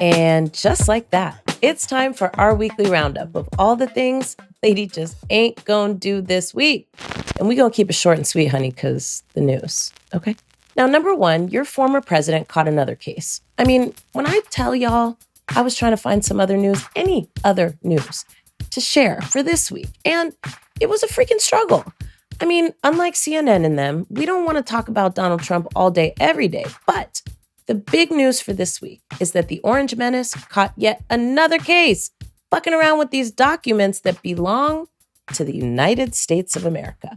And just like that, it's time for our weekly roundup of all the things Lady just ain't gonna do this week. And we gonna keep it short and sweet, honey, because the news, okay? Now, number one, your former president caught another case. I mean, when I tell y'all I was trying to find some other news, any other news to share for this week, and it was a freaking struggle. I mean, unlike CNN and them, we don't want to talk about Donald Trump all day, every day, but the big news for this week is that the Orange Menace caught yet another case, fucking around with these documents that belong to the United States of America.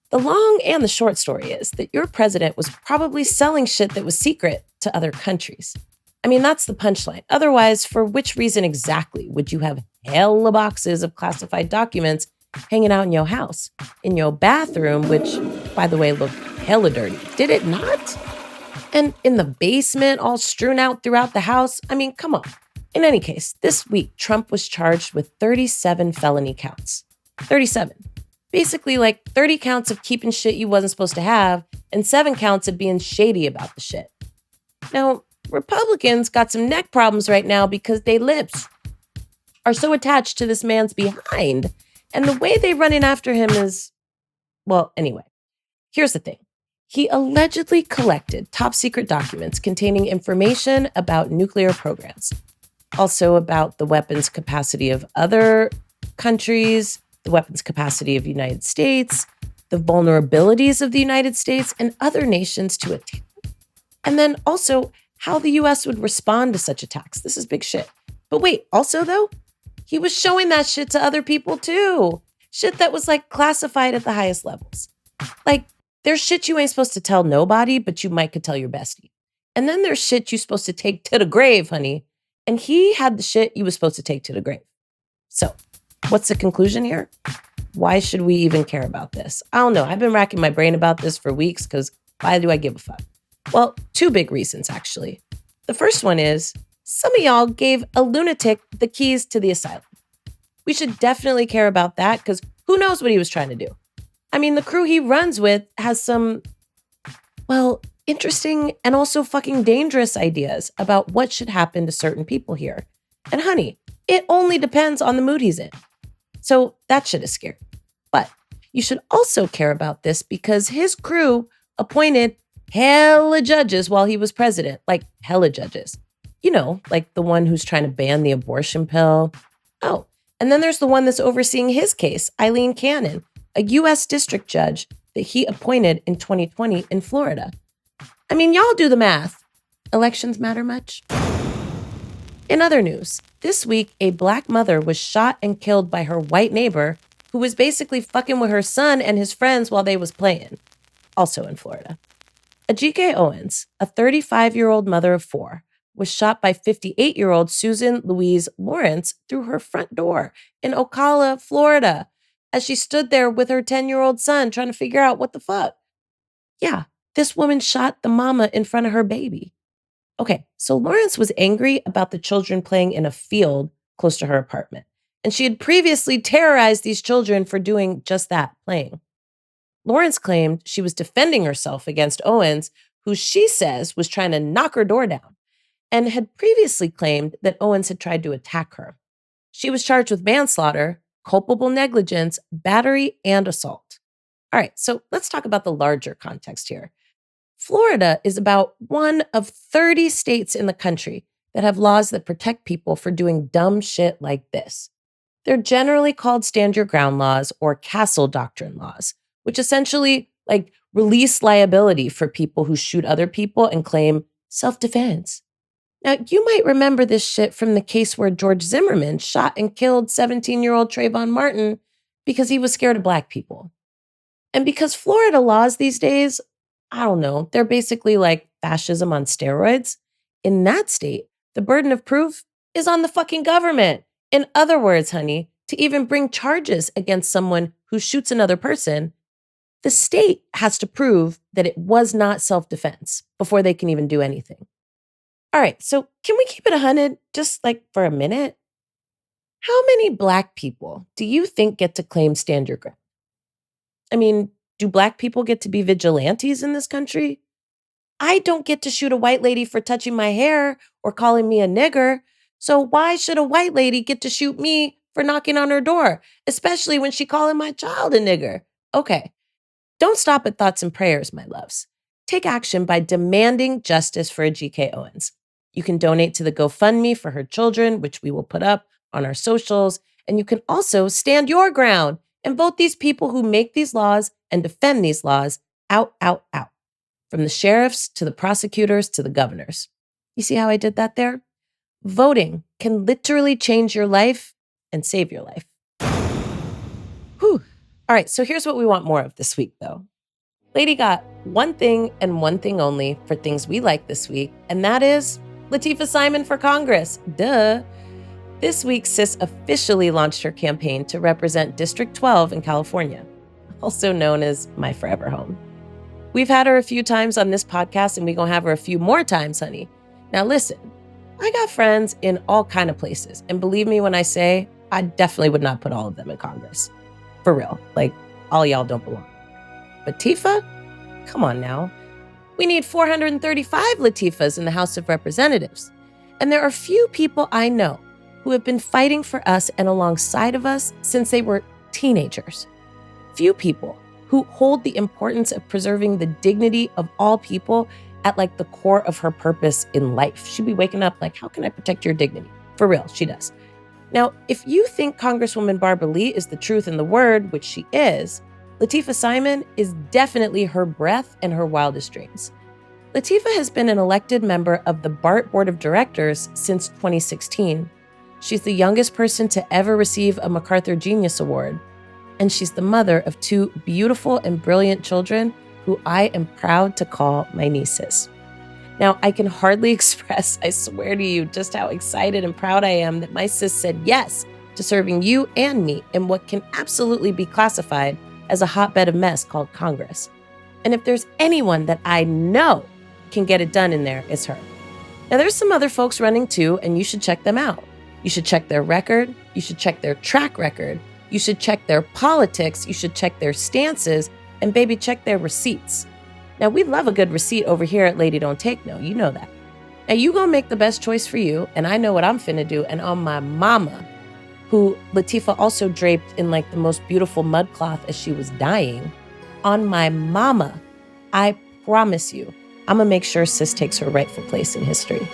The long and the short story is that your president was probably selling shit that was secret to other countries. I mean, that's the punchline. Otherwise, for which reason exactly would you have hella boxes of classified documents hanging out in your house, in your bathroom, which, by the way, looked hella dirty? Did it not? And in the basement, all strewn out throughout the house? I mean, come on. In any case, this week, Trump was charged with 37 felony counts. 37. Basically, like 30 counts of keeping shit you wasn't supposed to have, and 7 counts of being shady about the shit. Now, Republicans got some neck problems right now because their lips are so attached to this man's behind, and the way they run in after him is, well, anyway, here's the thing. He allegedly collected top secret documents containing information about nuclear programs, also about the weapons capacity of other countries, the weapons capacity of the United States, the vulnerabilities of the United States and other nations to attack, and then also how the US would respond to such attacks. This is big shit. But wait, also though, he was showing that shit to other people too. Shit that was like classified at the highest levels. Like, there's shit you ain't supposed to tell nobody, but you might could tell your bestie. And then there's shit you're supposed to take to the grave, honey. And he had the shit you was supposed to take to the grave. So, what's the conclusion here? Why should we even care about this? I don't know. I've been racking my brain about this for weeks because why do I give a fuck? Well, 2 big reasons, actually. The first one is some of y'all gave a lunatic the keys to the asylum. We should definitely care about that because who knows what he was trying to do? I mean, the crew he runs with has some, well, interesting and also fucking dangerous ideas about what should happen to certain people here. And honey, it only depends on the mood he's in. So that shit is scary. But you should also care about this because his crew appointed hella judges while he was president. Like hella judges. You know, like the one who's trying to ban the abortion pill. Oh, and then there's the one that's overseeing his case, Eileen Cannon, a U.S. district judge that he appointed in 2020 in Florida. I mean, y'all do the math. Elections matter much? In other news, this week, a black mother was shot and killed by her white neighbor who was basically fucking with her son and his friends while they was playing, also in Florida. Ajike Owens, a 35-year-old mother of 4, was shot by 58-year-old Susan Louise Lawrence through her front door in Ocala, Florida, as she stood there with her 10-year-old son trying to figure out what the fuck. Yeah, this woman shot the mama in front of her baby. Okay, so Lawrence was angry about the children playing in a field close to her apartment, and she had previously terrorized these children for doing just that, playing. Lawrence claimed she was defending herself against Owens, who she says was trying to knock her door down, and had previously claimed that Owens had tried to attack her. She was charged with manslaughter, culpable negligence, battery, and assault. All right, so let's talk about the larger context here. Florida is about one of 30 states in the country that have laws that protect people for doing dumb shit like this. They're generally called stand your ground laws or castle doctrine laws, which essentially like release liability for people who shoot other people and claim self-defense. Now, you might remember this shit from the case where George Zimmerman shot and killed 17-year-old Trayvon Martin because he was scared of black people. And because Florida laws these days, I don't know, they're basically like fascism on steroids. In that state, the burden of proof is on the fucking government. In other words, honey, to even bring charges against someone who shoots another person, the state has to prove that it was not self-defense before they can even do anything. All right, so can we keep it 100 just like for a minute? How many black people do you think get to claim stand your ground? I mean, do black people get to be vigilantes in this country? I don't get to shoot a white lady for touching my hair or calling me a nigger. So why should a white lady get to shoot me for knocking on her door, especially when she calling my child a nigger? Okay, don't stop at thoughts and prayers, my loves. Take action by demanding justice for Ajike Owens. You can donate to the GoFundMe for her children, which we will put up on our socials. And you can also stand your ground and vote these people who make these laws and defend these laws out, out, out. From the sheriffs to the prosecutors to the governors. You see how I did that there? Voting can literally change your life and save your life. Whew. All right, so here's what we want more of this week, though. Lady got one thing and one thing only for things we like this week, and that is Lateefah Simon for Congress. Duh. This week, Sis officially launched her campaign to represent District 12 in California, also known as my forever home. We've had her a few times on this podcast, and we're going to have her a few more times, honey. Now listen, I got friends in all kind of places, and believe me when I say, I definitely would not put all of them in Congress. For real, like all y'all don't belong. But Tifa? Come on now. We need 435 Lateefahs in the House of Representatives. And there are few people I know who have been fighting for us and alongside of us since they were teenagers. Few people who hold the importance of preserving the dignity of all people at like the core of her purpose in life. She'd be waking up like, how can I protect your dignity? For real, she does. Now, if you think Congresswoman Barbara Lee is the truth in the word, which she is, Lateefah Simon is definitely her breath and her wildest dreams. Lateefah has been an elected member of the BART Board of Directors since 2016. She's the youngest person to ever receive a MacArthur Genius Award. And she's the mother of two beautiful and brilliant children who I am proud to call my nieces. Now, I can hardly express, I swear to you, just how excited and proud I am that my sis said yes to serving you and me in what can absolutely be classified as a hotbed of mess called Congress. And if there's anyone that I know can get it done in there, it's her. Now, there's some other folks running too, and you should check them out. You should check their record. You should check their track record. You should check their politics. You should check their stances. And baby, check their receipts. Now, we love a good receipt over here at Lady Don't Take No. You know that. Now, you gonna make the best choice for you, and I know what I'm finna do. And on my mama, who Lateefah also draped in like the most beautiful mud cloth as she was dying, on my mama, I promise you, I'm gonna make sure sis takes her rightful place in history.